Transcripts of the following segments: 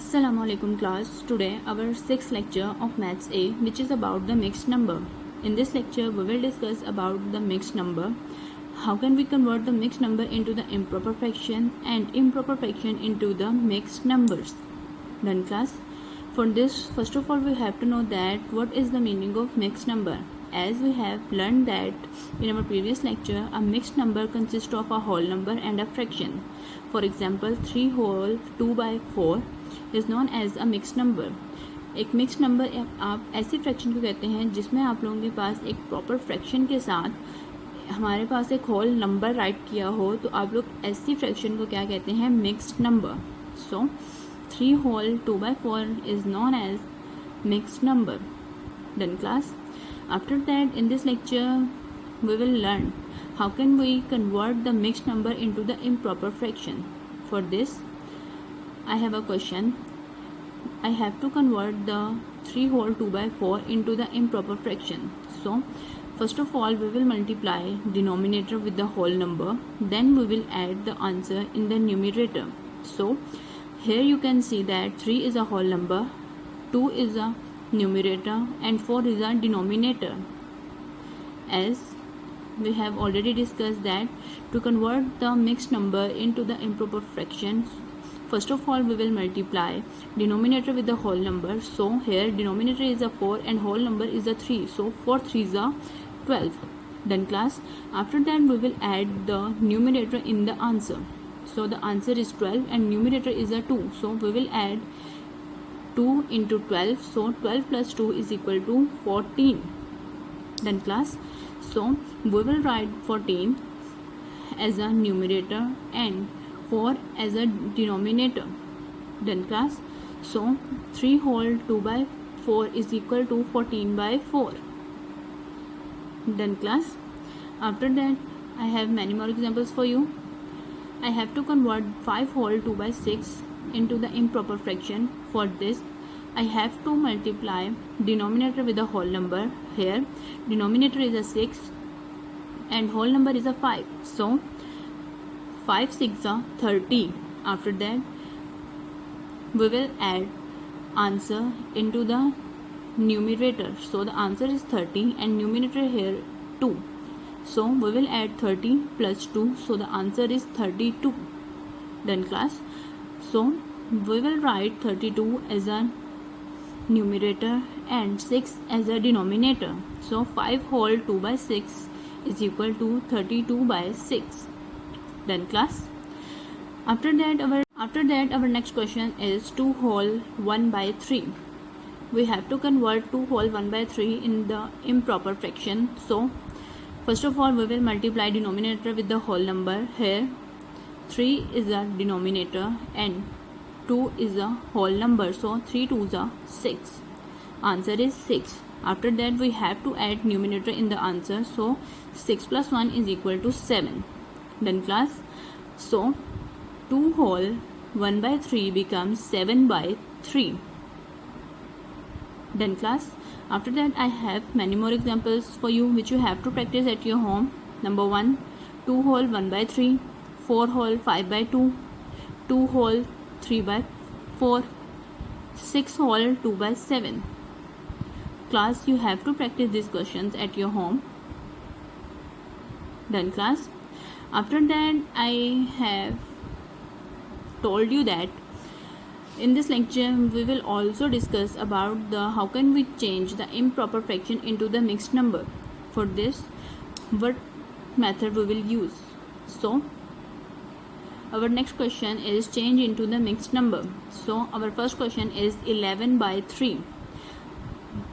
Assalamualaikum class. Today our sixth lecture of Maths A, which is about the mixed number. In this lecture we will discuss about the mixed number. How can we convert the mixed number into the improper fraction and improper fraction into the mixed numbers? Done class. For this, first of all we have to know that what is the meaning of mixed number. As we have learned that in our previous lecture, a mixed number consists of a whole number and a fraction. For example, 3 whole 2 by 4 is known as a mixed number. एक mixed number आप ऐसी fraction को कहते हैं जिसमें आप लोगों के पास एक प्रॉपर फ्रैक्शन के साथ हमारे पास एक होल नंबर राइट किया हो, तो आप लोग ऐसी फ्रैक्शन को क्या कहते हैं? Mixed number. So 3 whole 2 by 4 is known as mixed number. Done class. After that, in this lecture we will learn how can we convert the mixed number into the improper fraction. For this I have a question. I have to convert the 3 whole 2 by 4 into the improper fraction. So first of all we will multiply denominator with the whole number, then we will add the answer in the numerator. So here you can see that 3 is a whole number, 2 is a numerator and 4 is a denominator. As we have already discussed that to convert the mixed number into the improper fraction, first of all we will multiply denominator with the whole number. So here denominator is a 4 and whole number is a 3, so 4 3s are 12. Done class. After that we will add the numerator in the answer. So the answer is 12 and numerator is a 2, so we will add 2 into 12, so 12 plus 2 is equal to 14. Done class. So we will write 14 as a numerator and 4 as a denominator. Done class. So 3 whole 2 by 4 is equal to 14 by 4. Done class. After that I have many more examples for you. I have to convert 5 whole 2 by 6 into the improper fraction. For this I have to multiply denominator with a whole number. Here denominator is a 6 and whole number is a 5, so 5 6 are 30. After that we will add answer into the numerator. So the answer is 30 and numerator here 2. So we will add 30 plus 2, so the answer is 32. Done class. So we will write 32 as a numerator and 6 as a denominator. So 5 whole 2 by 6 is equal to 32 by 6. Done class. After that our next question is 2 whole 1 by 3. We have to convert 2 whole 1 by 3 in the improper fraction. So first of all we will multiply denominator with the whole number. Here 3 is a denominator and 2 is a whole number, so 3 2s are 6. Answer is 6. After that we have to add numerator in the answer, so 6 plus 1 is equal to 7. Done class. So 2 whole 1 by 3 becomes 7 by 3. Done class. After that I have many more examples for you which you have to practice at your home. Number 1, 2 whole 1 by 3, 4 whole 5 by 2, 2 whole 3 by 4, 6 whole 2 by 7. Class, you have to practice these questions at your home. Done class. After that I have told you that in this lecture we will also discuss about the how can we change the improper fraction into the mixed number. For this what method we will use. So our next question is change into the mixed number. So our first question is 11 by 3.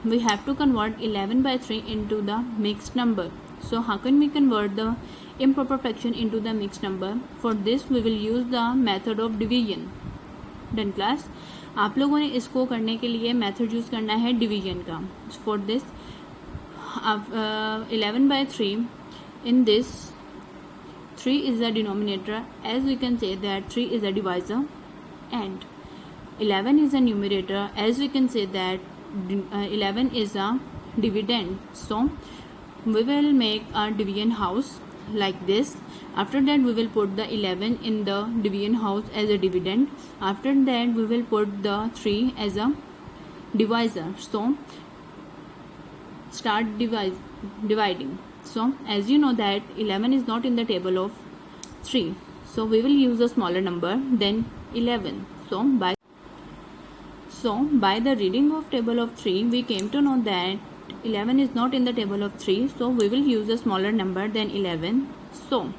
We have to convert 11 by 3 into the mixed number. So how can we convert the improper fraction into the mixed number? For this we will use the method of division. Done class. आप लोगों ने इसको करने के लिए method use करना है division का. For this 11 by 3, in this 3 is the denominator, as we can say that 3 is a divisor, and 11 is a numerator, as we can say that 11 is a dividend. So we will make a division house. like this. After that we will put the 11 in the division house as a dividend. After that we will put the 3 as a divisor. So start dividing. So as you know that 11 is not in the table of 3, so we will use a smaller number than 11. So by the reading of table of 3 we came to know that 11 is not in the table of 3, so we will use a smaller number than 11. So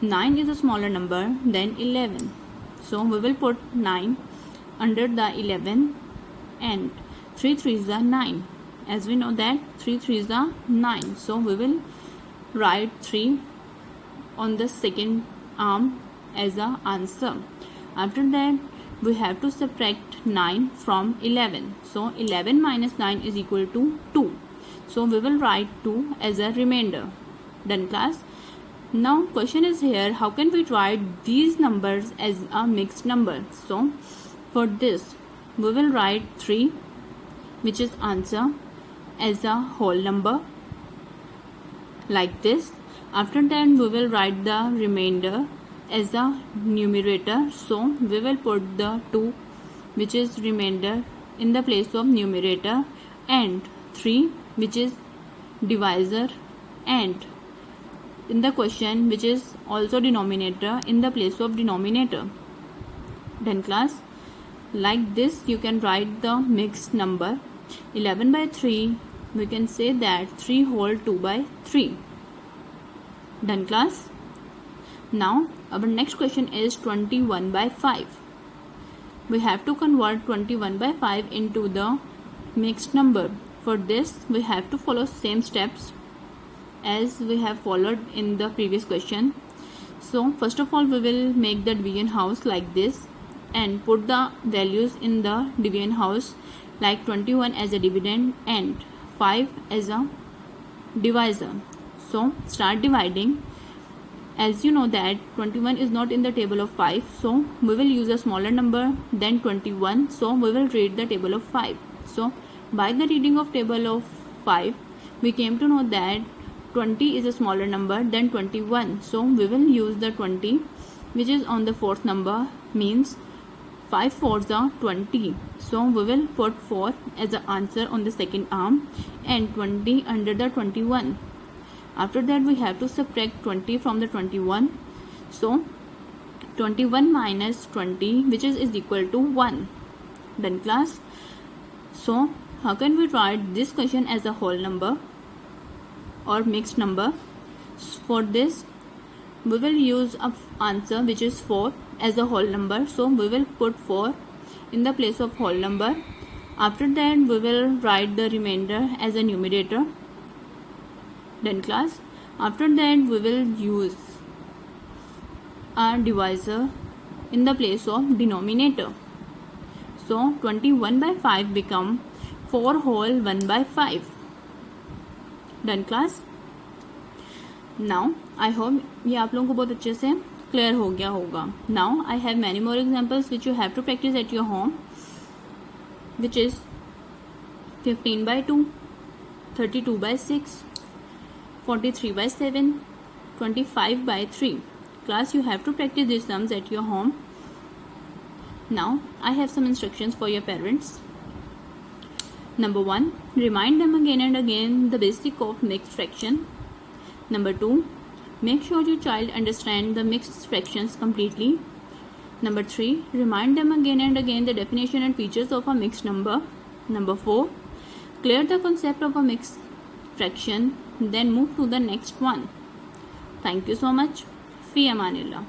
9 is a smaller number than 11, so we will put 9 under the 11, and 3 3s are 9. As we know that 3 3s are 9, so we will write 3 on the second arm as a answer. After that we have to subtract 9 from 11. So 11 minus 9 is equal to 2. So we will write 2 as a remainder. Done, class? Now question is here, how can we write these numbers as a mixed number? So for this we will write 3, which is answer, as a whole number like this. After that we will write the remainder as a numerator. So we will put the 2, which is remainder, in the place of numerator, and 3, which is divisor, and in the question, which is also denominator, in the place of denominator. Then class, like this you can write the mixed number. 11 by 3, we can say that 3 whole 2 by 3. Done, class? Now our next question is 21 by 5. We have to convert 21 by 5 into the mixed number. For this we have to follow same steps as we have followed in the previous question. So first of all we will make the division house like this and put the values in the division house, like 21 as a dividend and 5 as a divisor. So start dividing. As you know that 21 is not in the table of 5, so we will use a smaller number than 21. So we will read the table of 5. So by the reading of table of 5 we came to know that 20 is a smaller number than 21. So we will use the 20, which is on the fourth number, means 5 4s are 20. So we will put 4 as the answer on the second arm and 20 under the 21. After that we have to subtract 20 from the 21. So 21 minus 20, which is equal to 1. Done, class? So how can we write this question as a whole number or mixed number? For this we will use an answer which is 4 as a whole number. So we will put 4 in the place of whole number. After that we will write the remainder as a numerator. Then, class, after that we will use a divisor in the place of denominator. So 21 by 5 become 4 whole 1 by 5. Done, class? Now I hope ये आप लोगों को बहुत अच्छे से clear हो गया होगा. Now I have many more examples which you have to practice at your home, which is 15 by 2, 32 by 6, 43 by 7, 25 by 3. Class, you have to practice these sums at your home. Now I have some instructions for your parents. Number 1, remind them again and again the basic of mixed fraction. Number 2, make sure your child understand the mixed fractions completely. Number 3, remind them again and again the definition and features of a mixed number. Number 4, clear the concept of a mixed fraction, then move to the next one. Thank you so much. Fi Amanillah.